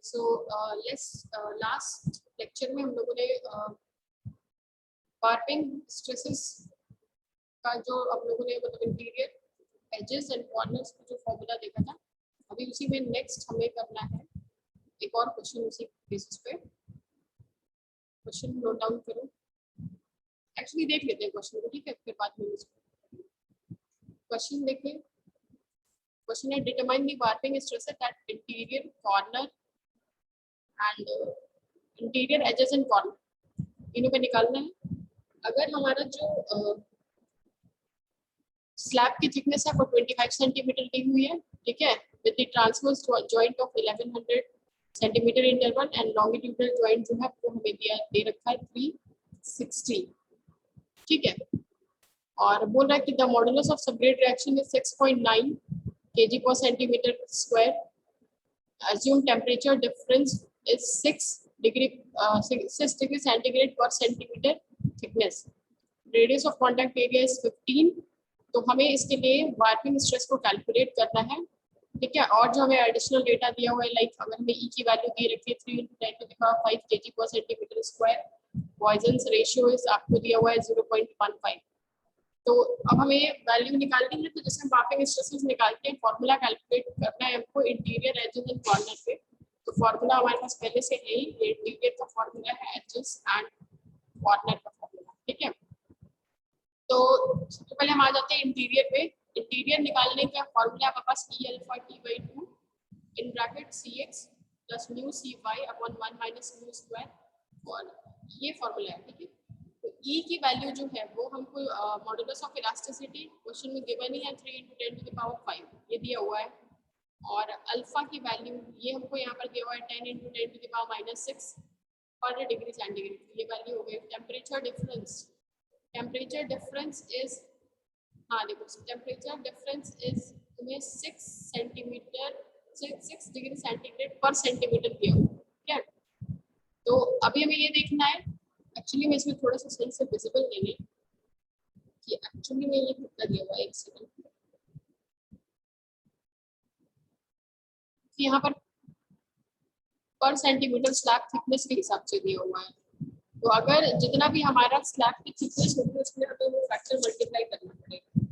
So last lecture में हम लोगों ने वार्पिंग स्ट्रेसेस का जो हम लोगों ने मतलब इंटीरियर एजेस एंड कॉर्नर्स का जो फॉर्मूला देखा था, अभी उसी में नेक्स्ट हमें करना है एक और क्वेश्चन उसी बेसिस पे। क्वेश्चन नोट डाउन करो, एक्चुअली देख लेते हैं क्वेश्चन को, ठीक है, फिर बाद में क्वेश्चन देखिए। क्वेश्चन है determine the warping stresses at interior corner and interior edges and corner, इन्हीं पे निकालना है। अगर हमारा जो स्लैब की थिकनेस है वो 25 सेंटीमीटर दी हुई है, ठीक है, with the transverse joint of 1100 centimetre interval and longitudinal joint जो है वो हमें दे रखा है 360, ठीक है। और बोल रहा है कि the modulus of subgrade reaction is 6.9 kg per centimeter square. Assume temperature difference is 6 degree centigrade per centimeter thickness. Radius of contact area is 15. तो हमें इसके लिए वार्पिंग स्ट्रेस को कैलकुलेट करना है, ठीक है। और जो हमें एडिशनल डेटा दिया हुआ है, लाइक अगर हमें ई की वैल्यू दी रखी है 3×10⁵ kg per centimeter square, Poisson's ratio is आपको दिया हुआ है 0.15। तो अब हमें वैल्यू निकालनी है, तो जैसे हम वार्पिंग स्ट्रेसेस निकालते हैं, फॉर्मूला कैलकुलेट करना है हमको इंटीरियर एजेस एंड कॉर्नर पे। तो फॉर्मूला हमारे पास पहले से है ही, ये इंटीरियर का फॉर्मूला है एजेस एंड कॉर्नर का फॉर्मूला, ठीक है। तो सबसे पहले हम आ जाते हैं इंटीरियर पे। इंटीरियर निकालने का फॉर्मूला आपके पास E∝T/2 in bracket Cx plus mu Cy/1 minus mu square, और ये फॉर्मूला है, ठीक है। तो E की वैल्यू जो है वो हमको मॉडुलस ऑफ इलास्टिसिटी क्वेश्चन में गिवन ही है 3×10⁵ ये दिया हुआ है, और अल्फा की वैल्यू ये हमको यहाँ पर दिया हुआ है 10×10⁻⁻6 पर डिग्री सेंटीग्रेड, ये वैल्यू हो गई। टेम्परेचर डिफरेंस इज, हाँ देखो, टेम्परेचर डिफरेंस इज तुम्हें 6 डिग्री सेंटीग्रेड पर सेंटीमीटर दिया हुआ है, ठीक है। तो अभी हमें ये देखना है, एक्चुअली में इसमें थोड़ा सा सही से विजिबल नहीं है कि एक्चुअली में ये कितना दिया हुआ है, एक सेकंड। यहाँ पर सेंटीमीटर स्लैब थिकनेस के हिसाब से दिया हुआ है, तो अगर जितना भी हमारा स्लैब की थिकनेस होगी उसमें हमें वो फैक्टर मल्टीप्लाई करना पड़ेगा।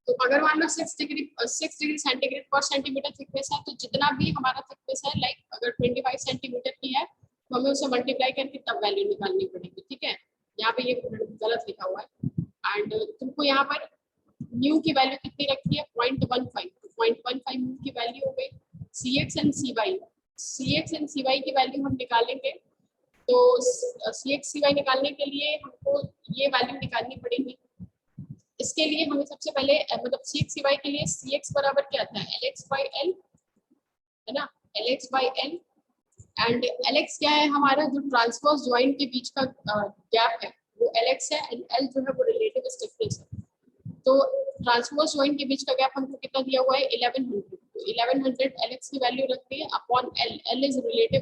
तो अगर मान लो 6 डिग्री सेंटीग्रेड पर सेंटीमीटर थिकनेस है, तो जितना भी हमारा थिकनेस है, लाइक अगर 25 सेंटीमीटर की है तो हमें उसे मल्टीप्लाई करके तब वैल्यू निकालनी पड़ेगी, ठीक है। यहाँ पे ये गलत लिखा हुआ है, एंड तुमको यहाँ पर न्यू की वैल्यू कितनी रखी है 0.15, तो 0.15 न्यू की वैल्यू हो गई। Cx एंड Cy की वैल्यू हम निकालेंगे, तो Cx Cy निकालने के लिए हमको ये वैल्यू निकालनी पड़ेगी। इसके लिए हमें सबसे पहले मतलब Cx Cy के लिए Cx बराबर क्या आता है Lx/L, है ना, Lx/L, एंड Lx क्या है हमारा जो ट्रांसवर्स जॉइंट के बीच का गैप है वो Lx है, एंड L जो है वो रिलेटिव स्टिफनेस है। तो ट्रांसवर्स जॉइंट के बीच का गैप हमको कितना दिया हुआ है 1100, तो 1100 Lx की वैल्यू रखते हैं upon L, L is relative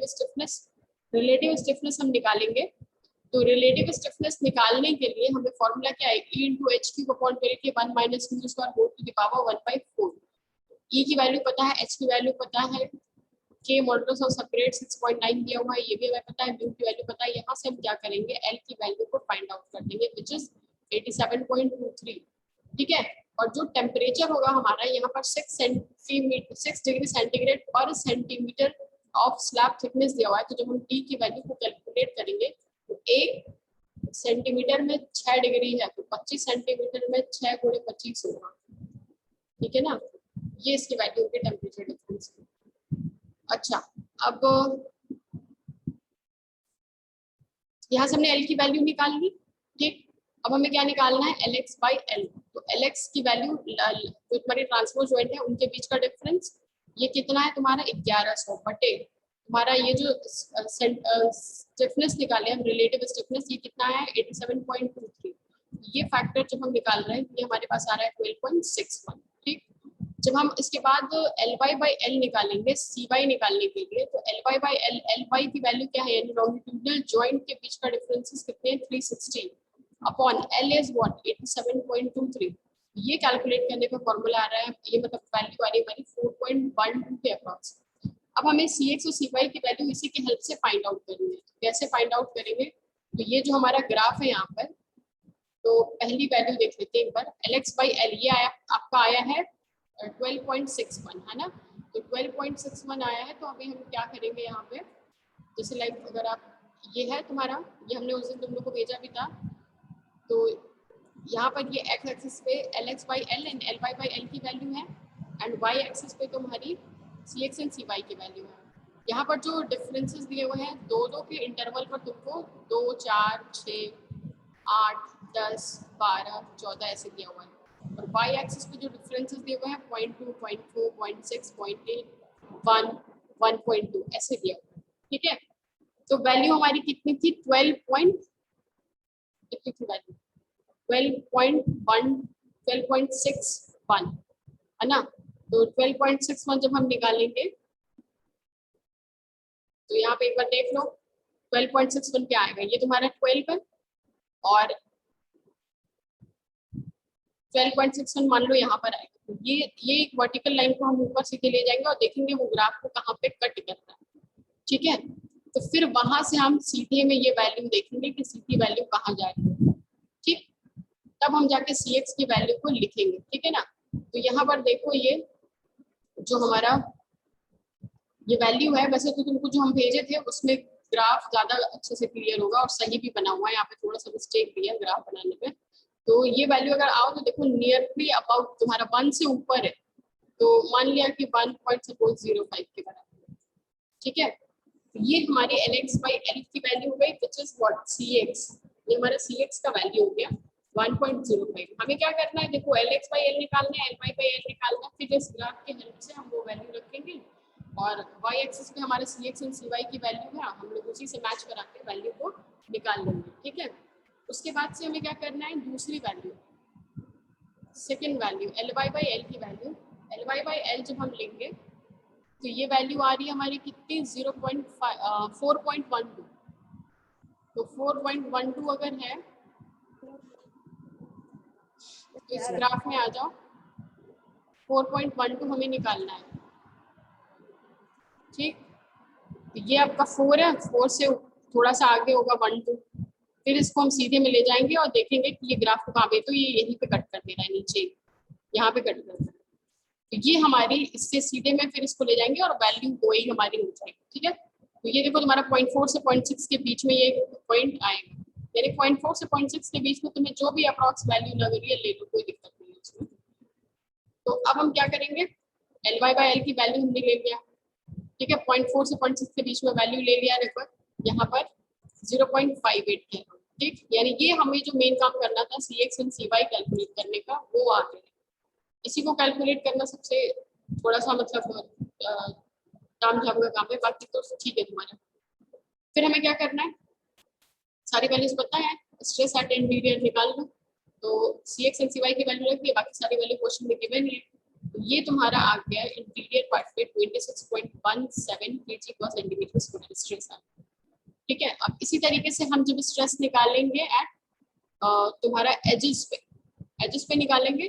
stiffness हम निकालेंगे। तो रिलेटिव स्टिफनेस निकालने के लिए हमें फॉर्मूला क्या है E/h³ 1 - μ² whole to the power 1/4। E की वैल्यू पता है, H की वैल्यू पता है, K मॉडुलस ऑफ सबग्रेड 6.9 दिया हुआ है, ये भी हमें पता है, म्यू की वैल्यू पता है। यहाँ से हम क्या करेंगे, L की वैल्यू को फाइंड आउट कर देंगे व्हिच इज 87.23, ठीक है। और जो टेम्परेचर होगा हमारा यहाँ पर 6 डिग्री सेंटीग्रेड पर सेंटीमीटर ऑफ स्लैब थिकनेस दिया हुआ है, तो जब हम T की वैल्यू को कैलकुलेट करेंगे तो 1 सेंटीमीटर में 6 डिग्री है, तो 25 सेंटीमीटर में 6 × 25 होगा, ठीक है ना। ये इसकी वैल्यू होगी टेम्परेचर डिफरेंस। अच्छा, अब यहाँ से हमने L की वैल्यू निकाल ली, ठीक। अब हमें क्या निकालना है Lx/L, तो Lx की वैल्यू जो तुम्हारी ट्रांसवर्स जॉइंट है उनके बीच का डिफरेंस, ये कितना है तुम्हारा 1100 बटे तुम्हारा ये जो स्टिफनेस निकाले हम रिलेटिव स्टिफनेस, ये कितना है 87.23। ये फैक्टर जो हम निकाल रहे हैं ये हमारे पास आ रहा है 12.61, ठीक। जब हम इसके बाद Ly/L निकालेंगे Cy निकालने के लिए, तो Ly/L, Ly की वैल्यू क्या है, यानी लॉन्गिट्यूडनल जॉइंट के बीच का डिफरेंसेस कितने हैं 360 अपॉन L इज व्हाट 87.23। ये कैलकुलेट करने का फॉर्मूला आ रहा है, ये मतलब वैल्यू आ रही है हमारी 4.12 के अप्रॉक्स। अब हमें Cx और Cy की वैल्यू इसी की हेल्प से फाइंड आउट करनी है। कैसे फाइंड आउट करेंगे, तो ये जो हमारा ग्राफ है यहाँ पर, तो पहली वैल्यू देख लेते हैं एक बार। Lx/L ये आया, आपका आया है 12.61 है ना, तो 12.61 आया है। तो अभी हम क्या करेंगे यहाँ पे, जैसे लाइक अगर आप, ये है तुम्हारा, ये हमने उस दिन तुम लोग को भेजा भी था, तो यहाँ पर ये x एक्सिस पे Lx/L एंड Ly/L की वैल्यू है, एंड y एक्सिस पे तुम्हारी Cx एंड Cy की वैल्यू है। यहाँ पर जो डिफरेंसेस दिए हुए हैं दो दो के इंटरवल पर तुमको 2, 4, 6, 8, 10, 12, 14 ऐसे दिया हुआ है, और y एक्सिस पे जो डिफरेंसेस दिए हुए हैं 0.2, 0.4, 0.6, 0.8, 1, 1.2 ऐसे दिया हुआ है। ठीक है, तो वैल्यू हमारी कितनी थी 12.61 है ना, तो 12.61 जब हम निकालेंगे, तो यहाँ पे एक बार देख लो 12.61 क्या आएगा, ये तुम्हारा 12 है, और 12.61 मान लो यहाँ पर आएगा, तो ये एक वर्टिकल लाइन को हम ऊपर सीधे ले जाएंगे और देखेंगे वो ग्राफ को कहाँ पे कट करता है। ठीक है, तो फिर वहां से हम सीधे में ये वैल्यू देखेंगे कि सीधी वैल्यू कहाँ जा रही है। ठीक, तब हम जाके Cx की वैल्यू को लिखेंगे। ठीक है ना, तो यहाँ पर देखो ये जो हमारा ये वैल्यू है, वैसे तो तुमको जो हम भेजे थे उसमें ग्राफ ज्यादा अच्छे से क्लियर होगा और सही भी बना हुआ है, यहाँ पे थोड़ा सा मिस्टेक भी है ग्राफ बनाने में। तो ये वैल्यू अगर आओ तो देखो नियरली अबाउट तुम्हारा 1 से ऊपर है, तो मान लिया कि 1.05 के बराबर। ठीक है, ये हमारी Lx/L की वैल्यू हो गई, विच इज व्हाट Cx, ये हमारा Cx का वैल्यू हो गया 1.05। हमें क्या करना है, देखो Lx/L निकालना है, Ly/L निकालना है, फिर इस ग्राफ के हेल्प से हम वो वैल्यू रखेंगे, और y एक्सिस पे हमारे Cx एंड Cy की वैल्यू है, हम लोग उसी से मैच करा के वैल्यू को निकाल लेंगे। ठीक है, उसके बाद से हमें क्या करना है, दूसरी वैल्यू, सेकंड वैल्यू Ly/L की वैल्यू, Ly/L जब हम लेंगे तो ये वैल्यू आ रही है हमारी कितनी 4.12, तो 4.12 अगर है तो इस ग्राफ में आ जाओ, 4.12 हमें निकालना है। ठीक, तो ये आपका 4 है, 4 से थोड़ा सा आगे होगा 12, फिर इसको हम सीधे में ले जाएंगे और देखेंगे कि ये ग्राफ को कहाँ पे, तो ये यहीं पे कट कर दे रहा है, नीचे यहाँ पे कट कर रहा है, तो ये हमारी इससे सीधे में फिर इसको ले जाएंगे और वैल्यू वही हमारी हो जाएगी। ठीक है, तो ये देखो तुम्हारा 0.4 से 0.6 के बीच में ये पॉइंट आएगा, यानी 0.4 से 0.6 के बीच में तुम्हें जो भी अप्रॉक्स वैल्यू लग रही है ले लो, कोई दिक्कत नहीं है उसमें। तो अब हम क्या करेंगे, Ly/L की वैल्यू हमने ले लिया। ठीक है, 0.4 से 0.6 के बीच में वैल्यू ले लिया, देखो यहाँ पर 0.58 है। ठीक, यानी ये हमें जो मेन काम करना था Cx एंड Cy कैलकुलेट करने का, वो आ गया। इसी को कैलकुलेट करना सबसे थोड़ा सा मतलब काम झाम का काम है, बाकी तो ठीक है तुम्हारा। फिर हमें क्या करना है, सारी वैल्यूज पता है, स्ट्रेस एट इंटीरियर निकाल लो, तो Cx एंड Cy की वैल्यू रखी है, बाकी सारी वैल्यू क्वेश्चन में गिवन है। तो ये तुम्हारा आ गया इंटीरियर पार्ट पे 26.17 kg/cm² स्ट्रेस है। ठीक है, अब इसी तरीके से हम जब स्ट्रेस निकालेंगे एट तुम्हारा एजेस पे निकालेंगे,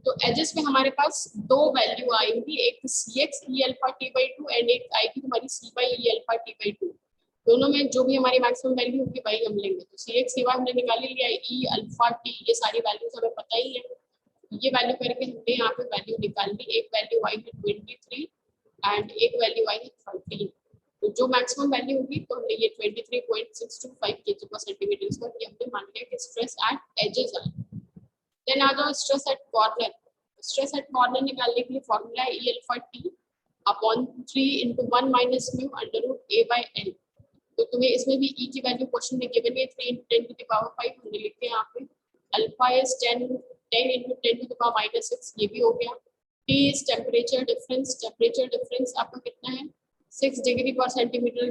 तो एजेस पे हमारे पास दो वैल्यू आएंगी, एक Cx E∝T/2 एंड एक आएगी तुम्हारी Cy E∝T/2। दोनों में जो भी हमारी मैक्सिमम वैल्यू होगी वही हम लेंगे। तो Cx Cy हमने निकाल लिया, E∝T ये सारी वैल्यूज हमें पता ही है, ये वैल्यू करके हमने यहाँ पे वैल्यू निकाल ली। एक वैल्यू आई है 23 एंड एक वैल्यू आई है 13, तो जो मैक्सिमम वैल्यू होगी तो हमने ये 23.625 kg/cm² ये हमने मान लिया कि स्ट्रेस एट एजेस है। देन आ जाओ stress eight corner. Stress eight corner निकालने के लिए फॉर्मूला है E∝T अपॉन 3 × 1 - μ√A/L। तो तुम्हें इसमें भी E की वैल्यू क्वेश्चन में गिवन है 3 × 10⁵ हमने लिखे हैं यहाँ पे। अल्फा इज 10 × 10⁻⁻6 ये भी हो गया। T is temperature difference, temperature difference आपका कितना है 6 डिग्री/सेंटीमीटर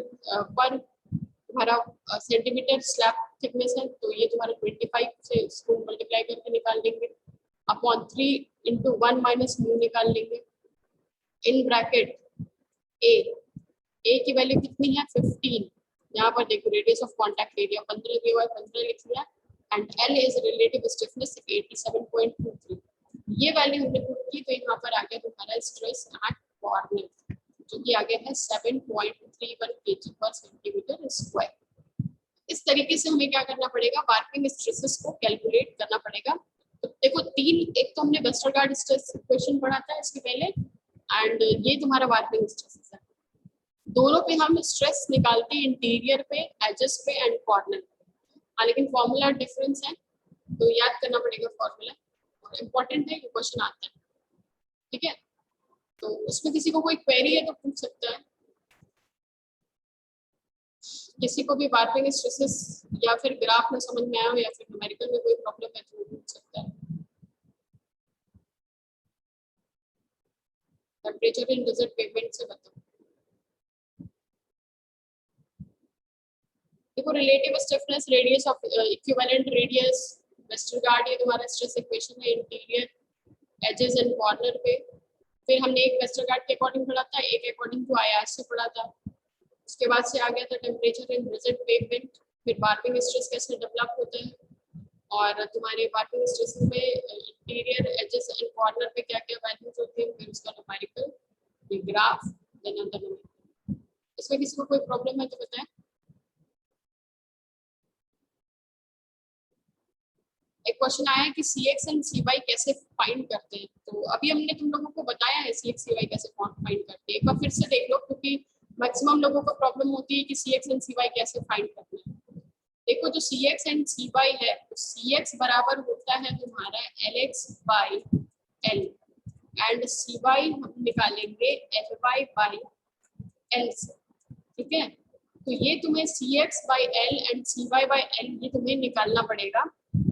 पर तुम्हारा सेंटीमीटर स्लैब थिकनेस है, तो ये तुम्हारा 25 से इसको मल्टीप्लाई करके निकाल देंगे अपॉन 3 इंटू 1 माइनस म्यू निकाल लेंगे इन ब्रैकेट ए की वैल्यू कितनी है 15। यहाँ पर देखो रेडियस ऑफ कॉन्टैक्ट एरिया 15 दिया हुआ है, 15 लिख लिया and L is relative stiffness 87.23। ये वैल्यू हमने पुट की तो यहाँ पर आ गया तुम्हारा स्ट्रेस एट कॉर्नर जो कि आ गया है 7.31 kg पर सेंटीमीटर स्क्वायर। इस तरीके से हमें क्या करना पड़ेगा, वार्पिंग स्ट्रेसेस को कैलकुलेट करना पड़ेगा। तो देखो तीन, एक तो हमने वेस्टरगार्ड स्ट्रेस इक्वेशन पढ़ा था इसके पहले एंड ये तुम्हारा वार्पिंग स्ट्रेसेस है। दोनों पे हम स्ट्रेस निकालते हैं इंटीरियर पे, एजेस पे एंड कॉर्नर पे। हाँ लेकिन फॉर्मूला डिफरेंस है तो याद करना पड़ेगा फॉर्मूला, और इम्पोर्टेंट है, क्वेश्चन आता है। ठीक है, तो उसमें किसी को कोई क्वेरी है तो पूछ सकता है, किसी को भी वार्पिंग स्ट्रेसेस या फिर ग्राफ में समझ में आया हो या फिर न्यूमेरिकल में कोई प्रॉब्लम है तो पूछ सकता है। टेम्परेचर इन रिजिड पेमेंट से बताओ। देखो relative stiffness, radius of equivalent radius, Westergaard, ये तुम्हारा स्ट्रेस इक्वेशन है इंटीरियर, एजेस एंड कॉर्नर पे। फिर हमने एक वेस्टरगार्ड के अकॉर्डिंग पढ़ा था, एक अकॉर्डिंग टू आईआर से पढ़ा था। उसके बाद से आ गया था टेम्परेचर इन रिजिड पेमेंट, फिर वार्पिंग स्ट्रेस कैसे डेवलप होता है और तुम्हारे वार्पिंग स्ट्रेस में इंटीरियर, एजेस एंड कॉर्नर पे क्या क्या वैल्यूज होती है, फिर उसका न्यूमेरिकल, ये ग्राफ, देन अंदर न्यूमेरिकल। इसमें किसी को कोई प्रॉब्लम है तो बताएं। एक क्वेश्चन आया है कि CX एंड CY कैसे फाइंड करते हैं, तो अभी हमने तुम लोगों को बताया है CX CY कैसे फाइंड करते हैं। एक बार फिर से देख लो क्योंकि मैक्सिमम लोगों को प्रॉब्लम होती है कि CX एंड CY कैसे फाइंड करते हैं। देखो जो CX एंड CY है, तो CX बराबर होता है तुम्हारा LX by L and CY हम निकालेंगे LY बाई L से। ठीक है, तो ये तुम्हें CX by L and CY by L ये तुम्हें निकालना पड़ेगा।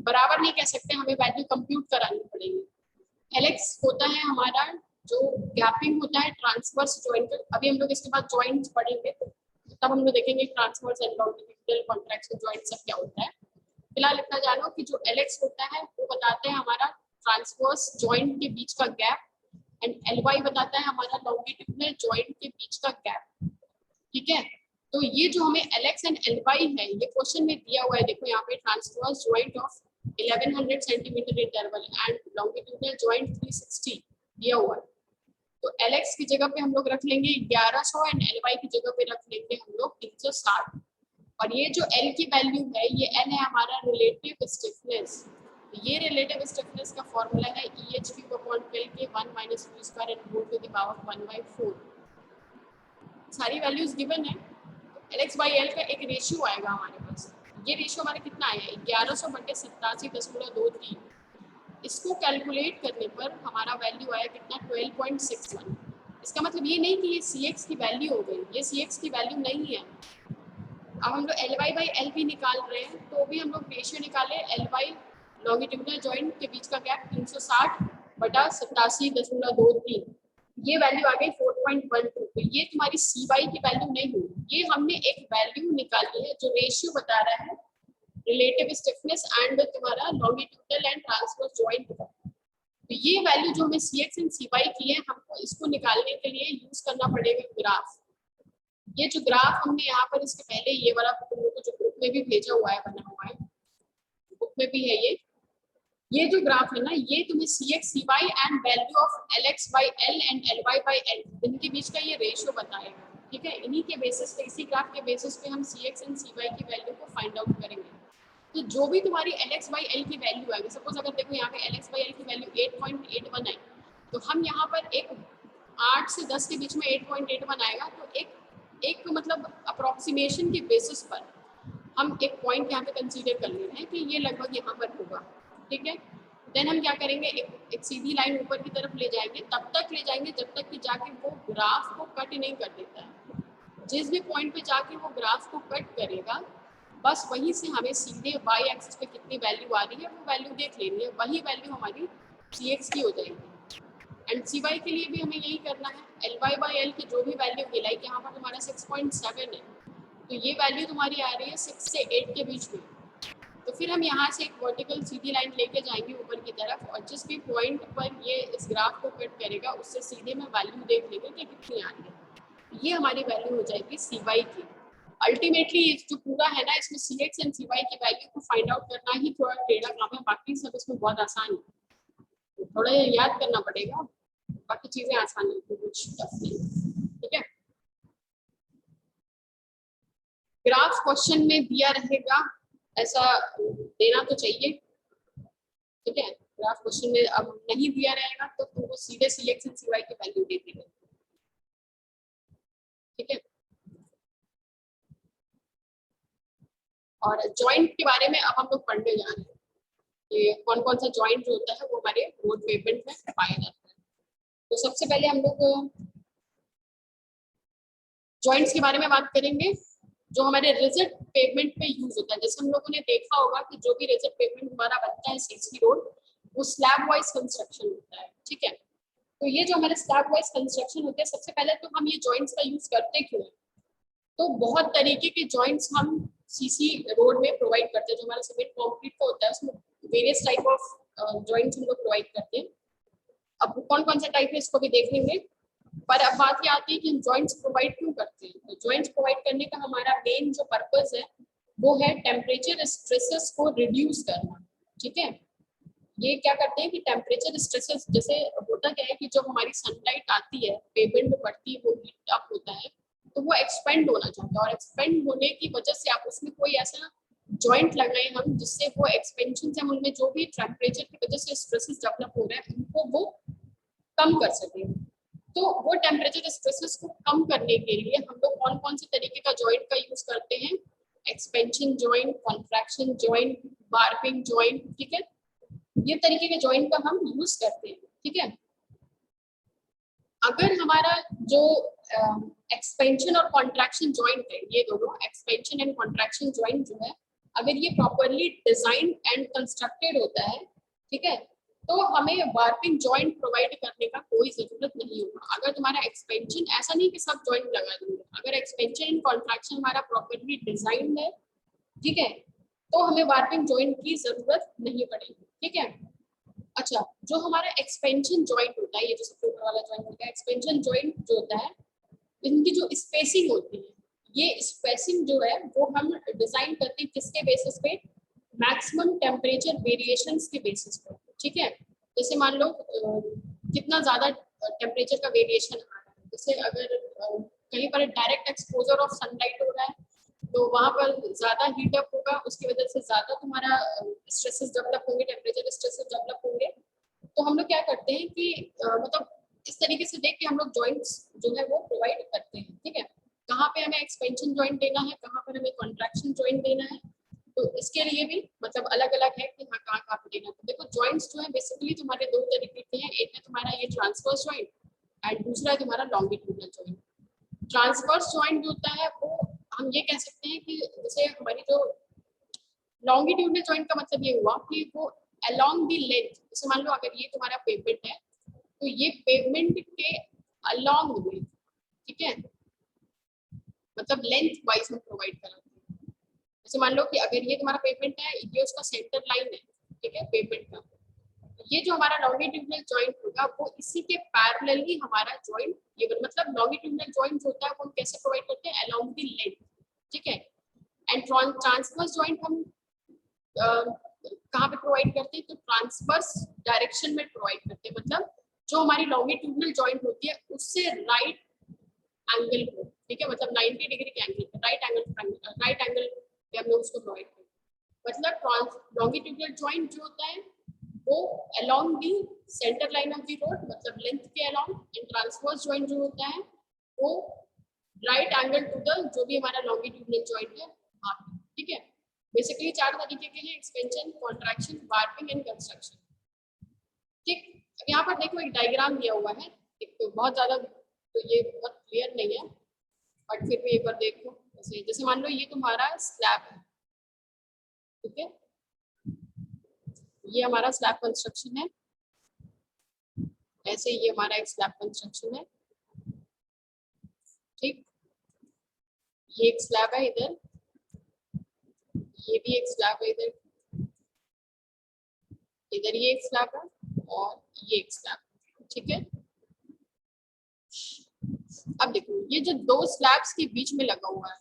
बराबर नहीं कह सकते, हमें वैल्यू कंप्यूट करानी पड़ेगी। LX होता है हमारा जो गैपिंग होता है ट्रांसवर्स जॉइंट। अभी हम लोग इसके बाद जॉइंट्स पढ़ेंगे तब हम लोग देखेंगे transverse and longitudinal contraction joint सब क्या होता है। फिलहाल इतना जानो कि जो LX होता है वो बताते हैं हमारा ट्रांसवर्स जॉइंट के बीच का गैप एंड LY बताता है हमारा लॉन्गिट्यूडिनल जॉइंट के बीच का गैप। ठीक है, तो ये जो हमें LX एंड LY है ये क्वेश्चन में दिया हुआ है। देखो यहाँ पे transverse joint of 1100 centimetre interval and longitudinal joint 360 दिया हुआ है। तो LX की जगह पे हम लोग रख लेंगे 1100 एंड LY की जगह पे रख लेंगे हम लोग 360। और ये जो L की वैल्यू है, ये L है हमारा रिलेटिव स्टिफनेस। ये रिलेटिव स्टिफनेस का फॉर्मूला है EH/12 के 1 minus mu square and whole to the power 1/4। सारी वैल्यूज गिवन है। LX बाई L का एक रेशियो आएगा हमारे पास। ये रेशियो हमारे कितना आया है 1100 बटे 87.23। इसको कैलकुलेट करने पर हमारा वैल्यू आया कितना 12.61। इसका मतलब ये नहीं कि ये CX की वैल्यू हो गई, ये CX की वैल्यू नहीं है। अब हम लोग LY बाई L भी निकाल रहे हैं तो भी हम लोग रेशियो निकाले LY लॉन्गिट्यूडिनल जॉइंट के बीच का गैप 360 बटा 87.23, ये वैल्यू आ गई 4.12। तो ये तुम्हारी CY की वैल्यू नहीं हुई, ये हमने एक वैल्यू निकाली है जो रेशियो बता रहा है रिलेटिव स्टिफनेस एंड तुम्हारा लॉन्गिट्यूडिनल एंड ट्रांसवर्स जॉइंट का। तो ये वैल्यू जो हमें CX एंड CY की है, हमको इसको निकालने के लिए यूज करना पड़ेगा ग्राफ। ये जो ग्राफ हमने यहाँ पर इसके पहले ये वाला तुम लोगों को जो बुक में भी भेजा हुआ है, बना हुआ है, बुक में भी है ये जो ग्राफ है ना, ये तुम्हें CX CY and value of LX by L and LY by L इनके बीच का ये रेशियो बताएगा। ठीक है, इन्हीं के बेसिस पे, इसी ग्राफ के बेसिस पे हम CX एंड CY की वैल्यू को फाइंड आउट करेंगे। तो जो भी तुम्हारी LX बाई L की वैल्यू आएगी, सपोज अगर देखो यहाँ पे LX बाई L की वैल्यू 8.81 आई, तो हम यहाँ पर एक 8 से 10 के बीच में 8.81 आएगा, तो एक मतलब अप्रोक्सीमेशन के बेसिस पर हम एक पॉइंट यहाँ पे कंसीडर कर ले रहे हैं कि ये लगभग यहाँ पर होगा। ठीक है, देन हम क्या करेंगे, एक सीधी लाइन ऊपर की तरफ ले जाएंगे, तब तक ले जाएंगे जब तक कि जाके वो ग्राफ को कट नहीं कर देता है। जिस भी पॉइंट पे जाके वो ग्राफ को कट करेगा, बस वहीं से हमें सीधे वाई एक्सिस पे कितनी वैल्यू आ रही है वो वैल्यू देख लेनी है, वही वैल्यू हमारी CX की हो जाएगी। एंड CY के लिए भी हमें यही करना है। LY बाई L की जो भी वैल्यू है, लाइक यहाँ पर तुम्हारा 6.7 है, तो ये वैल्यू तुम्हारी आ रही है 6 से 8 के बीच में। तो फिर हम यहाँ से एक वर्टिकल सीधी लाइन लेके जाएंगे ऊपर की तरफ, और जिस भी पॉइंट पर ये इस ग्राफ को कट करेगा उससे सीधे में वैल्यू देख लेंगे कि कितनी आ रही है। ये हमारी वैल्यू हो जाएगी सी वाई की। अल्टीमेटली जो पूरा है ना, इसमें सी एक्स एंड सी वाई की वैल्यू को फाइंड आउट करना ही थोड़ा टेढ़ा काम है, बाकी सब इसमें बहुत आसान है, थोड़ा याद करना पड़ेगा, बाकी चीजें आसान है, कुछ टफ नहीं। ठीक है, ग्राफ क्वेश्चन में दिया रहेगा, ऐसा देना तो चाहिए। ठीक है, ग्राफ क्वेश्चन में अब नहीं दिया रहेगा तो तुमको सीधे सी एक्स एंड सी वाई की वैल्यू दे देगा। ठीक है, और जॉइंट के बारे में अब हम लोग पढ़ने जा रहे हैं कि कौन कौन सा जॉइंट जो होता है वो हमारे रोड पेवमेंट में पाया जाता है। तो सबसे पहले हम लोग जॉइंट्स के बारे में बात करेंगे जो हमारे रिजिड पेवमेंट पे यूज होता है। जैसे हम लोगों ने देखा होगा कि जो भी रिजिड पेवमेंट हमारा बनता है सीसी रोड, वो स्लैब वाइज कंस्ट्रक्शन होता है। ठीक है, तो ये जो हमारे स्लैब वाइज कंस्ट्रक्शन होते हैं, सबसे पहले तो हम ये जॉइंट्स का यूज करते क्यों हैं? तो बहुत तरीके के जॉइंट्स हम सीसी रोड में प्रोवाइड करते हैं। जो हमारा सीमेंट कंक्रीट का होता है उसमें वेरियस टाइप ऑफ जॉइंट्स हम लोग प्रोवाइड करते हैं। अब कौन कौन सा टाइप है इसको भी देख लेंगे, पर अब बात ये आती है कि हम जॉइंट्स प्रोवाइड क्यों करते हैं। तो जॉइंट्स प्रोवाइड करने का हमारा मेन जो पर्पस है वो है टेम्परेचर स्ट्रेसेस को रिड्यूस करना। ठीक है, ये क्या करते हैं कि टेम्परेचर स्ट्रेसेस, जैसे होता क्या है कि जो हमारी सनलाइट आती है पेमेंट में पड़ती है, वो हीट अप होता है, तो वो एक्सपेंड होना चाहता है, और एक्सपेंड होने की वजह से आप उसमें कोई ऐसा जॉइंट लगाए हम जिससे वो एक्सपेंशन से उनमें जो भी टेम्परेचर की वजह से स्ट्रेसेस डेवलप हो रहे हैं उनको वो कम कर सके। तो वो टेम्परेचर स्ट्रेसेस को कम करने के लिए हम लोग कौन कौन से तरीके का जॉइंट का यूज करते हैं? Expansion joint, contraction joint, warping joint. ठीक है, ये तरीके के जॉइंट का हम यूज करते हैं। ठीक है, अगर हमारा जो एक्सपेंशन और कॉन्ट्रैक्शन जॉइंट है, ये दोनों एक्सपेंशन एंड कॉन्ट्रैक्शन जॉइंट जो है, अगर ये प्रॉपरली डिजाइन एंड कंस्ट्रक्टेड होता है, ठीक है, तो हमें वार्पिंग जॉइंट प्रोवाइड करने का कोई जरूरत नहीं होगा। अगर तुम्हारा एक्सपेंशन, ऐसा नहीं कि सब जॉइंट लगा देंगे, अगर एक्सपेंशन एंड कॉन्ट्रैक्शन हमारा प्रॉपरली डिजाइन है, ठीक है, तो हमें वार्पिंग जॉइंट की जरूरत नहीं पड़ेगी। ठीक है, अच्छा, जो हमारा एक्सपेंशन जॉइंट होता है, ये जो सबसे ऊपर वाला जॉइंट होता है, एक्सपेंशन जॉइंट जो होता है, इनकी जो स्पेसिंग होती है, ये स्पेसिंग जो है वो हम डिजाइन करते हैं किसके बेसिस पे? मैक्सिमम टेम्परेचर वेरिएशंस के बेसिस पे। ठीक है, जैसे मान लो कितना ज्यादा टेम्परेचर का वेरिएशन आ रहा है, जैसे अगर कहीं पर डायरेक्ट एक्सपोजर ऑफ सनलाइट हो रहा है तो वहां पर ज्यादा हीट अप होगा, उसकी वजह से ज्यादा तुम्हारा स्ट्रेसेस डेवलप होंगे, टेम्परेचर स्ट्रेसेस डेवलप होंगे। तो हम लोग क्या करते हैं कि मतलब इस तरीके से देख के हम लोग जॉइंट्स जो है वो प्रोवाइड करते हैं। ठीक है, कहाँ पे हमें एक्सपेंशन जॉइंट देना है, कहाँ पर हमें कॉन्ट्रैक्शन जॉइंट देना है, तो इसके लिए भी मतलब अलग अलग है कि हाँ कहाँ कहाँ पे देना है। तो देखो जॉइंट्स जो है बेसिकली तुम्हारे दो तरीके के हैं, एक है तुम्हारा ये ट्रांसवर्स जॉइंट एंड दूसरा है तुम्हारा लॉन्गिट्यूडनल जॉइंट। ट्रांसवर्स जॉइंट जो होता है वो हम ये कह सकते हैं कि जैसे हमारी जो लॉन्गिट्यूडनल जॉइंट का मतलब ये हुआ कि वो अलोंग द लेंथ, जैसे मान लो अगर ये तुम्हारा पेवमेंट है तो ये पेवमेंट के अलोंग में, ठीक है, मतलब लेंथ वाइज में प्रोवाइड कराते हैं। जैसे मान लो कि अगर ये तुम्हारा पेवमेंट है, ये उसका सेंटर लाइन है, ठीक है, पेवमेंट का, ये जो हमारा लॉन्गिट्यूडनल जॉइंट होगा वो इसी के पैरेलली हमारा जॉइंट, ये मतलब लॉन्गिट्यूडनल जॉइंट जो होता है वो हम कैसे प्रोवाइड करते हैं? Along the length. ठीक है, एंड ट्रांसवर्स जॉइंट हम कहाँ पे प्रोवाइड करते हैं? तो ट्रांसवर्स डायरेक्शन में प्रोवाइड करते हैं, मतलब जो हमारी लॉन्गिट्यूडनल जॉइंट होती है उससे राइट एंगल को, ठीक है, मतलब 90 डिग्री के एंगल पे, राइट एंगल पे हम लोग उसको प्रोवाइड करते हैं। मतलब लॉन्गिट्यूडनल जॉइंट जो होता है वो along the centre line of the road, मतलब लेंथ के अलोंग, एंड ट्रांसवर्स जॉइंट जो होता है वो राइट एंगल टू द जो भी हमारा लॉन्गिट्यूडनल जॉइंट है वहां पे। ठीक है, बेसिकली चार तरीके के हैं, expansion, contraction, warping and construction. ठीक, अब यहाँ पर देखो एक डायग्राम दिया हुआ है, एक तो बहुत ज्यादा तो ये बहुत क्लियर नहीं है, बट फिर भी एक बार देखो। जैसे मान लो ये तुम्हारा स्लैब है, ठीक है, ये हमारा स्लैब कंस्ट्रक्शन है, ऐसे ये हमारा एक स्लैब कंस्ट्रक्शन है। ठीक, ये एक स्लैब है इधर, ये भी एक स्लैब है इधर, इधर ये एक स्लैब है और ये एक स्लैब, ठीक है। अब देखो ये जो दो स्लैब्स के बीच में लगा हुआ है,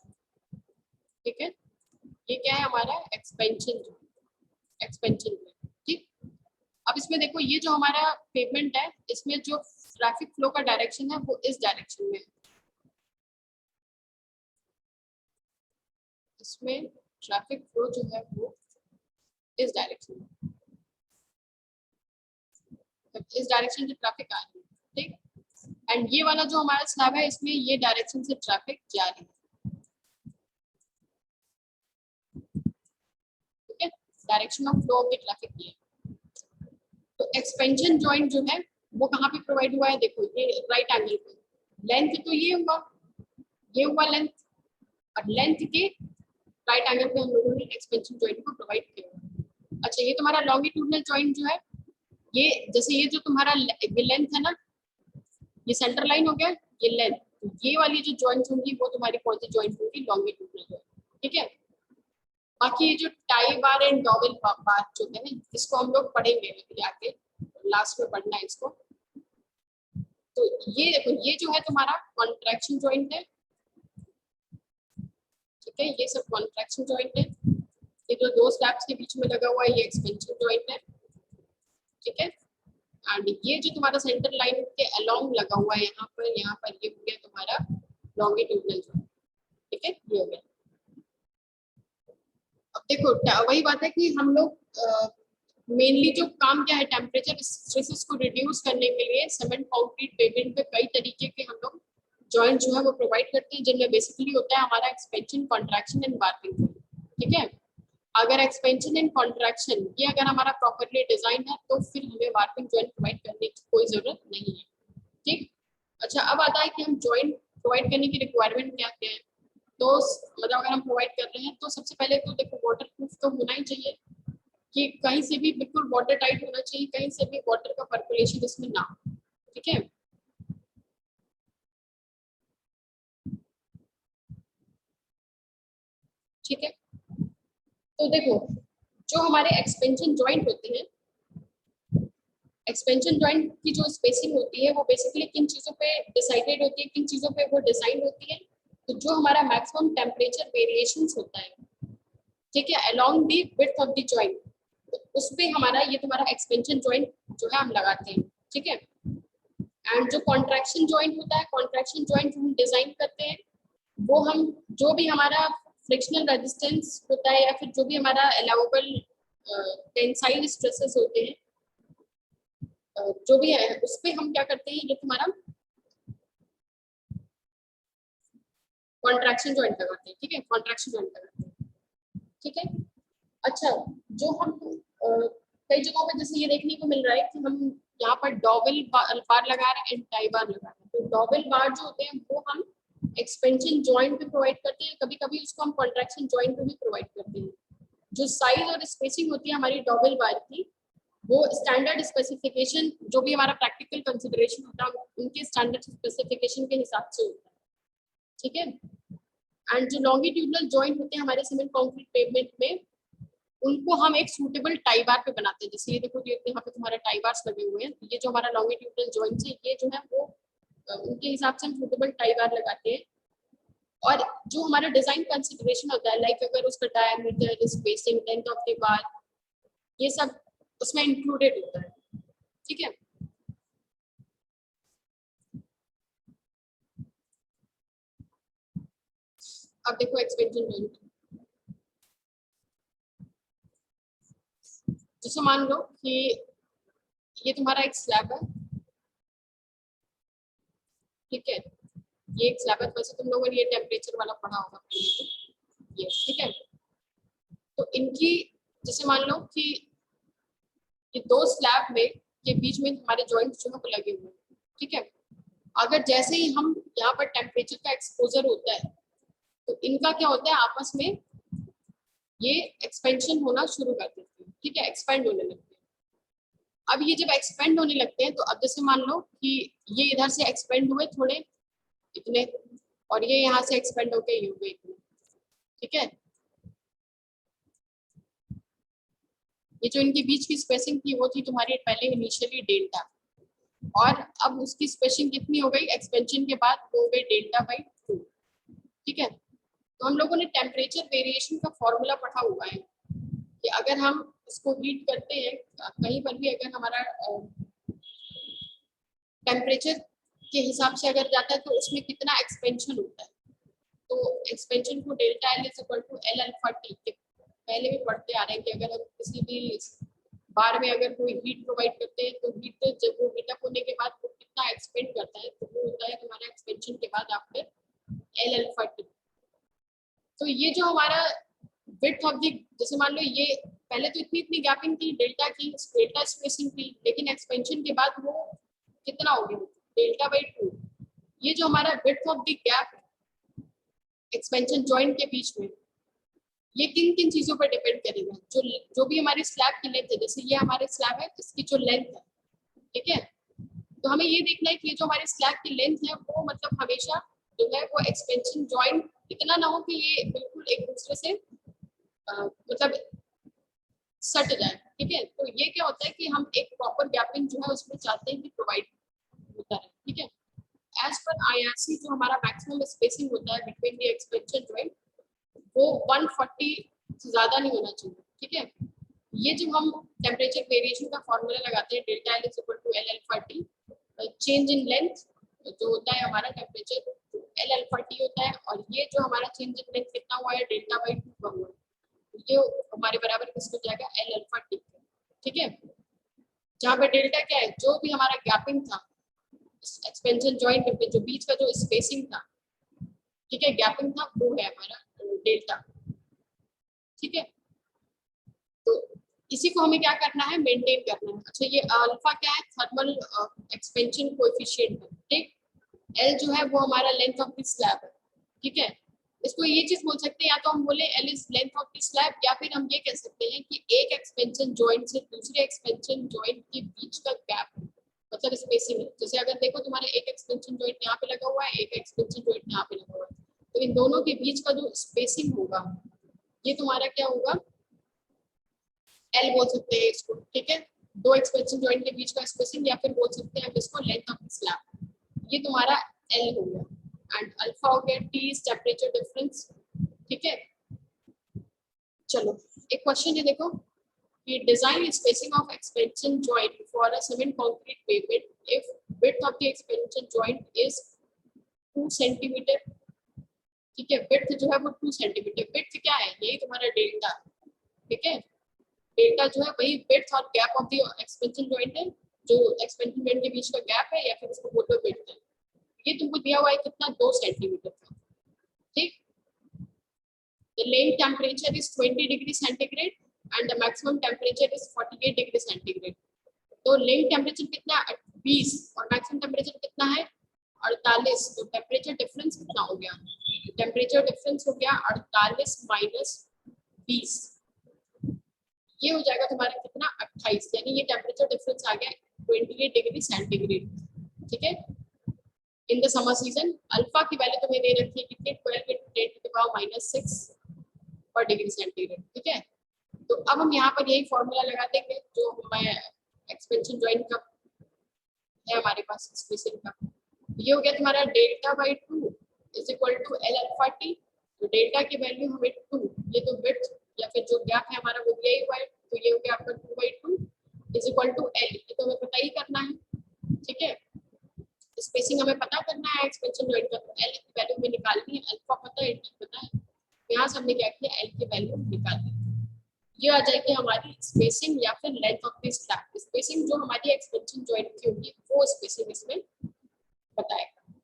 ठीक है, ये क्या है हमारा एक्सपेंशन, एक्सपेंशन, ठीक। अब इसमें देखो ये जो हमारा पेमेंट है, इसमें जो ट्रैफिक फ्लो का डायरेक्शन है वो इस डायरेक्शन में है, इसमें ट्रैफिक फ्लो जो है वो इस डायरेक्शन में, तो इस डायरेक्शन से ट्रैफिक आ रही है, ठीक। एंड ये वाला जो हमारा स्लैब है इसमें ये डायरेक्शन से ट्रैफिक जा रही है, ठीक है, direction of flow of the traffic ये। तो एक्सपेंशन जॉइंट जो है वो कहाँ पे प्रोवाइड हुआ है, देखो ये राइट एंगल पे, लेंथ तो ये हुआ लेंथ, और लेंथ के राइट एंगल पे हम लोगों ने एक्सपेंशन जॉइंट को प्रोवाइड किया। अच्छा ये तुम्हारा लॉन्गिट्यूडनल जॉइंट जो है, ये जैसे ये जो तुम्हारा लेंथ है ना, ये सेंटर लाइन हो गया, ये लेंथ, ये वाली जो जॉइंट होंगी वो तुम्हारी कौन सी जॉइंट होगी, लॉन्गिट्यूडनल जॉइंट, ठीक है। बाकी ये जो टाई बार एंड डॉवेल बार जो है ना, इसको हम लोग पढ़ेंगे अभी आगे, लास्ट में पढ़ना है इसको। तो ये देखो ये जो है तुम्हारा कॉन्ट्रैक्शन जॉइंट है, ठीक है, ये सब कॉन्ट्रैक्शन जॉइंट है। ये जो दो स्लैब्स के बीच में लगा हुआ है ये एक्सपेंशन जॉइंट है, ठीक है। एंड ये जो तुम्हारा सेंटर लाइन के अलोंग लगा हुआ है यहाँ पर ये हो गया तुम्हारा लॉन्गिट्यूडनल जॉइंट, ठीक है, ये हो गया। अब देखो वही बात है कि हम लोग मेनली जो काम क्या है, टेम्परेचर स्ट्रेसेस को रिड्यूस करने के लिए सीमेंट कंक्रीट पेमेंट पे कई तरीके के हम लोग जॉइंट जो है वो प्रोवाइड करते हैं, जिनमें बेसिकली होता है हमारा एक्सपेंशन, कॉन्ट्रैक्शन एंड वार्पिंग, ठीक है। अगर एक्सपेंशन एंड कॉन्ट्रैक्शन ये अगर हमारा प्रॉपर्ली डिजाइन है तो फिर हमें वार्पिंग जॉइंट प्रोवाइड करने की कोई जरूरत नहीं है, ठीक। अच्छा अब आता है कि हम जॉइंट प्रोवाइड करने की रिक्वायरमेंट क्या क्या है। तो मतलब अगर हम प्रोवाइड कर रहे हैं तो सबसे पहले तो देखो वाटर प्रूफ तो होना ही चाहिए, कि कहीं से भी बिल्कुल वाटर टाइट होना चाहिए, कहीं से भी वाटर का पर्कुलेशन इसमें ना हो, ठीक है। ठीक है, तो देखो जो हमारे एक्सपेंशन जॉइंट होते हैं, एक्सपेंशन जॉइंट की जो स्पेसिंग होती है वो बेसिकली किन चीजों पे डिसाइडेड होती है, किन चीजों पे वो डिजाइन होती है। तो जो हमारा मैक्सिमम टेम्परेचर वेरिएशंस होता है, ठीक है, along the width of the joint, तो उस पे हमारा ये तुम्हारा एक्सपेंशन जॉइंट जो है हम लगाते हैं, ठीक है। एंड जो कॉन्ट्रैक्शन जॉइंट होता है, कॉन्ट्रैक्शन जॉइंट हम डिजाइन करते हैं, वो हम जो भी हमारा फ्रिक्शनल रेजिस्टेंस होता है या फिर जो भी हमारा अलाउएबल टेंसाइल स्ट्रेसेस होते हैं, जो भी है उस पे हम क्या करते हैं, ये तुम्हारा कॉन्ट्रैक्शन जॉइंट लगाते हैं, ठीक है, कॉन्ट्रैक्शन जॉइंट लगाते हैं, ठीक है। अच्छा जो हम कई जगहों पे जैसे ये देखने को मिल रहा है कि हम यहाँ पर डॉवेल बार लगा रहे हैं एंड टाई बार लगा रहे हैं, तो डॉवेल बार जो होते हैं वो हम एक्सपेंशन जॉइंट पे प्रोवाइड करते हैं, कभी कभी उसको हम कॉन्ट्रैक्शन जॉइंट पे भी प्रोवाइड करते हैं। जो साइज और स्पेसिंग होती है हमारी डॉवेल बार की, वो स्टैंडर्ड स्पेसिफिकेशन जो भी हमारा प्रैक्टिकल कंसिडरेशन होता है उनके स्टैंडर्ड स्पेसिफिकेशन के हिसाब से होता है, ठीक है। एंड जो लॉन्गिट्यूडनल जॉइंट होते हैं हमारे सीमेंट कंक्रीट पेवमेंट में, उनको हम एक सूटेबल टाई बार पे बनाते हैं। जैसे ये देखो ये यहाँ पे तुम्हारे टाई बार्स लगे हुए हैं, ये जो हमारा लॉन्गिट्यूडनल जॉइंट है ये जो है वो उनके हिसाब से हम सूटेबल टाई बार लगाते हैं। और जो हमारा डिजाइन कंसिडरेशन होता है, लाइक अगर उसका diameter, spacing, length of the bar, ये सब उसमें इंक्लूडेड होता है, ठीक है। अब देखो एक्सपेंशन जॉइंट, जैसे मान लो कि ये तुम्हारा एक स्लैब है, ठीक है, ये एक स्लैब है, वैसे तुम लोगों ने ये टेम्परेचर वाला पढ़ा होगा पहले, तो ये ठीक है। तो इनकी जैसे मान लो कि ये दो स्लैब में के बीच में हमारे जॉइंट्स जो है वो लगे हुए हैं, ठीक है। अगर जैसे ही हम यहाँ पर टेम्परेचर का एक्सपोजर होता है तो इनका क्या होता है, आपस में ये एक्सपेंशन होना शुरू कर देते हैं, ठीक है, एक्सपेंड होने लगते हैं। अब ये जब एक्सपेंड होने लगते हैं तो अब जैसे मान लो कि ये इधर से एक्सपेंड हुए थोड़े इतने, और ये यहाँ से एक्सपेंड होके ये हुए इतने, ठीक है। ये जो इनके बीच की स्पेसिंग थी वो थी तुम्हारी पहले इनिशियली डेल्टा, और अब उसकी स्पेसिंग कितनी हो गई एक्सपेंशन के बाद, वो हो गई डेल्टा बाई 2। ठीक है, तो हम लोगों ने टेम्परेचर वेरिएशन का फॉर्मूला पढ़ा हुआ है कि अगर हम इसको हीट करते हैं कहीं पर भी, अगर हमारा टेम्परेचर के हिसाब से अगर जाता है तो उसमें कितना एक्सपेंशन होता है। तो एक्सपेंशन को delta L is equal to L alpha T के पहले भी पढ़ते आ रहे हैं कि अगर हम किसी भी बार में अगर कोई हीट प्रोवाइड करते हैं तो हीट जब वो हीटअप होने के बाद वो कितना एक्सपेंड करता है, तो वो होता है हमारा एक्सपेंशन के बाद आफ्टर एल अल्फा टी। तो ये जो हमारा विड्थ ऑफ द, जैसे मान लो ये पहले तो इतनी इतनी गैपिंग थी डेल्टा की, डेल्टा स्पेसिंग थी, लेकिन एक्सपेंशन के बाद वो कितना हो गया डेल्टा बाई 2। ये जो हमारा width of the gap expansion joint के बीच में, ये किन किन चीजों पर डिपेंड करेगा, जो भी हमारी स्लैब की लेंथ है, जैसे ये हमारे स्लैब है इसकी जो लेंथ है, ठीक है, तो हमें ये देखना है कि ये जो हमारी स्लैब की लेंथ है वो मतलब हमेशा जो है वो एक्सपेंशन जॉइंट इतना ना हो कि ये बिल्कुल एक दूसरे से मतलब सट जाए। ठीक है, तो ये क्या होता है कि हम एक प्रॉपर गैपिंग जो है उसमें चाहते हैं कि प्रोवाइड होता है। ठीक है, एज पर आईआरसी जो हमारा मैक्सिमम स्पेसिंग होता है बिटवीन द एक्सपेंशन जॉइंट वो 140 से ज्यादा नहीं होना चाहिए। ठीक है, ये जब हम टेम्परेचर वेरिएशन का फॉर्मूला लगाते हैं delta L is equal to L alpha T, change in length जो होता है हमारा टेम्परेचर एल अल्फा टी होता है, और ये जो हमारा चेंज इन लेंथ कितना हुआ है डेल्टा बाई 2 का हुआ है, ये हमारे बराबर किसको जाएगा एल अल्फा टी। ठीक है, जहाँ पे डेल्टा क्या है, जो भी हमारा गैपिंग था एक्सपेंशन जॉइंट में, जो बीच का जो स्पेसिंग था, ठीक है, गैपिंग था, वो है हमारा डेल्टा। ठीक है, तो इसी को हमें क्या करना है मेंटेन करना है। अच्छा, ये अल्फा क्या है थर्मल एक्सपेंशन कोएफिशिएंट है। ठीक, एल जो है वो हमारा लेंथ ऑफ द स्लैब है। ठीक है, इसको ये चीज बोल सकते हैं, या तो हम बोले L is length of the slab, या फिर हम ये कह सकते हैं कि एक एक्सपेंशन जॉइंट से दूसरे एक्सपेंशन जॉइंट के बीच का गैप मतलब स्पेसिंग है। जैसे अगर देखो तुम्हारे एक एक्सपेंशन जॉइंट यहाँ पे लगा हुआ है, एक एक्सपेंशन जॉइंट यहाँ पे लगा हुआ है, तो इन दोनों के बीच का जो स्पेसिंग होगा ये तुम्हारा क्या होगा एल बोल सकते हैं इसको। ठीक है, दो एक्सपेंशन जॉइंट के बीच का स्पेसिंग, या फिर बोल सकते हैं हम इसको लेंथ ऑफ द स्लैब, ये तुम्हारा एल हो गया। एंड अल्फा हो गया टी इज टेम्परेचर डिफरेंस। ठीक है, चलो एक क्वेश्चन है देखो कि design spacing of expansion joint for a cement concrete pavement if width of the expansion joint is 2 centimetre. ठीक है, विड्थ जो है वो 2 सेंटीमीटर, विड्थ क्या है यही तुम्हारा डेल्टा। ठीक है, डेल्टा जो है वही विड्थ और gap of the expansion joint है, जो एक्सपेंशन जॉइंट के बीच का गैप है, या फिर इसको बोलो विड्थ है। ये तुमको दिया हुआ है कितना 2 सेंटीमीटर का। ठीक, the lane temperature is 20 degree centigrade and the maximum temperature is 48 degree centigrade। तो लेन टेम्परेचर कितना 20 और मैक्सिमम टेम्परेचर कितना है 48, तो टेम्परेचर डिफरेंस कितना हो गया, टेम्परेचर डिफरेंस हो गया 48 माइनस 20, ये हो जाएगा तुम्हारा कितना 28, यानी ये टेम्परेचर डिफरेंस आ गया 28 डिग्री सेंटीग्रेड। ठीक है, in the summer season alpha की वैल्यू तुम्हें दे रखी है कितनी 12 × 10⁻⁻6 पर डिग्री सेंटीग्रेड। ठीक है, तो अब हम यहाँ पर यही फॉर्मूला लगा देंगे जो मैं एक्सपेंशन जॉइंट का है हमारे पास स्पेसिंग का, ये हो गया तुम्हारा delta by 2 is equal to L alpha T. तो डेल्टा की वैल्यू हमें 2, ये तो विड्थ या फिर जो गैप है हमारा वो दिया ही हुआ है, तो ये हो गया आपका 2/2 इज इक्वल टू एल, ये तो हमें पता ही करना है। ठीक है, स्पेसिंग हमें पता करना है एक्सपेंशन जॉइंट का, तो एल की वैल्यू हमें निकालनी है, अल्फा पता है टी पता है, यहाँ से हमने क्या किया एल की वैल्यू निकाली, ये आ जाएगी हमारी स्पेसिंग या फिर length of the slab. Spacing जो हमारी एक्सपेंशन जॉइंट की होगी वो स्पेसिंग इसमें बताएगा।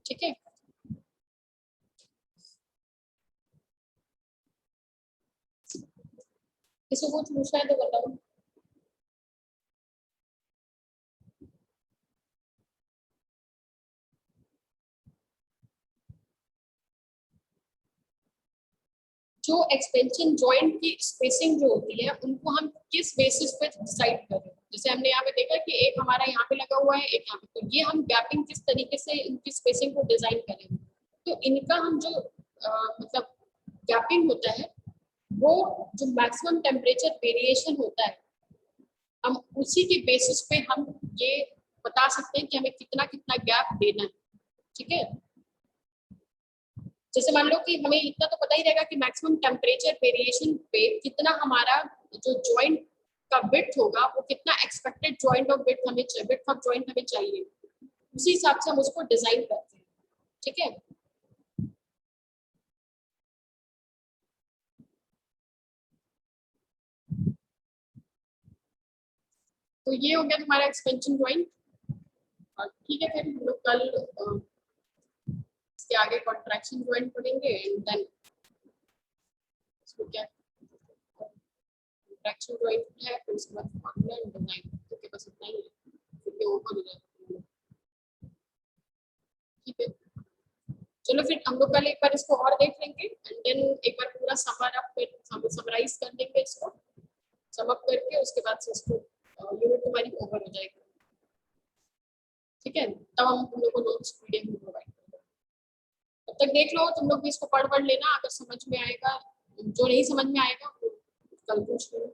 ठीक है, किसी को पूछना है तो बताओ। जो एक्सपेंशन जॉइंट की स्पेसिंग जो होती है उनको हम किस बेसिस पे डिसाइड कर रहे हैं, जैसे हमने यहाँ पे देखा कि एक हमारा यहाँ पे लगा हुआ है एक यहाँ पे, तो ये हम गैपिंग किस तरीके से इनकी स्पेसिंग को डिजाइन करेंगे, तो इनका हम जो मतलब गैपिंग होता है वो जो मैक्सिमम टेम्परेचर वेरिएशन होता है, हम उसी के बेसिस पे हम ये बता सकते हैं कि हमें कितना कितना गैप देना है। ठीक है, जैसे मान लो कि हमें इतना तो पता ही रहेगा कि मैक्सिमम टेम्परेचर वेरिएशन पे कितना हमारा जो जॉइंट का विड्थ होगा, वो कितना एक्सपेक्टेड जॉइंट ऑफ विड्थ हमें विड्थ ऑफ जॉइंट हमें चाहिए, उसी हिसाब से हम उसको डिजाइन करते हैं। ठीक है, तो ये हो गया तुम्हारा एक्सपेंशन जॉइंट। ठीक है, फिर हम लोग कल इसके आगे कॉन्ट्रैक्शन जॉइंट पढ़ेंगे एंड देन इसको क्या कॉन्ट्रैक्शन जॉइंट है, फिर उसके बाद फॉर्मूला एंड डिजाइन। ओके, बस इतना ही है, फिर ये ओपन हो जाएगा। ठीक है, चलो फिर हम लोग कल एक बार इसको और देख लेंगे एंड देन एक बार पूरा समर अप फिर हम समराइज कर लेंगे इसको, सम अप करके उसके बाद से इसको यूनिट तुम्हारी ओवर हो जाएगी। ठीक है, तब हम तुम लोग को नोट्स पीडीएफ में प्रोवाइड करेंगे। तब तक देख लो, तुम लोग भी इसको पढ़ लेना, अगर समझ में आएगा, जो नहीं समझ में आएगा वो कल पूछ लेना।